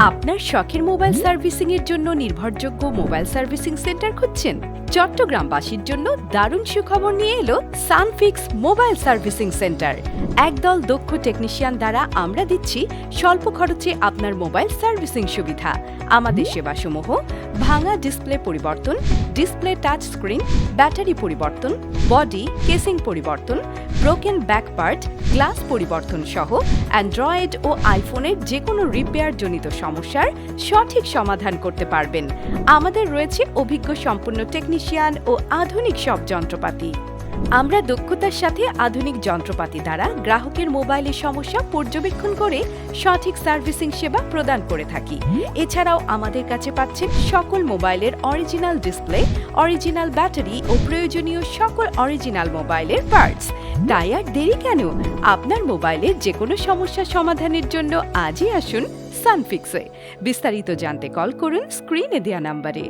আপনার শখের mobile servicing এর জন্য নির্ভরযোগ্য মোবাইল সার্ভিসিং সেন্টার খুঁজছেন? চট্টগ্রামবাসীর জন্য দারুণ সুখবর নিয়ে এলো সানফিক্স মোবাইল সার্ভিসিং সেন্টার। একদল দক্ষ টেকনিশিয়ান দ্বারা আমরা দিচ্ছি স্বল্প খরচে আপনার মোবাইল সার্ভিসিং সুবিধা। আমাদের সেবাসমূহ: ভাঙা ডিসপ্লে পরিবর্তন, ডিসপ্লে টাচ স্ক্রিন, ব্যাটারি পরিবর্তন, বডি কেসিং পরিবর্তন, ব্রোকেন ব্যাক পার্ট, গ্লাস পরিবর্তন সহ অ্যান্ড্রয়েড ও আইফোনের যে কোনো রিপেয়ার জনিত সমস্যার সঠিক সমাধান করতে পারবেন। আমাদের রয়েছে অভিজ্ঞ সম্পন্ন টেকনিশিয়ান ও আধুনিক সব যন্ত্রপাতি। আমরা দক্ষতার সাথে আধুনিক যন্ত্রপাতি দ্বারা গ্রাহকের মোবাইলের সমস্যা পর্যবেক্ষণ করে সঠিক সার্ভিসিং সেবা প্রদান করে থাকি। এছাড়াও আমাদের কাছে পাচ্ছেন সকল মোবাইলের অরিজিনাল ডিসপ্লে, অরিজিনাল ব্যাটারি ও প্রয়োজনীয় সকল অরিজিনাল মোবাইলের পার্টস। তাই আর দেরি কেন? আপনার মোবাইলের যে কোনো সমস্যা সমাধানের জন্য আজই আসুন সানফিক্সে। বিস্তারিত জানতে কল করুন স্ক্রিনে দেওয়া নাম্বারে।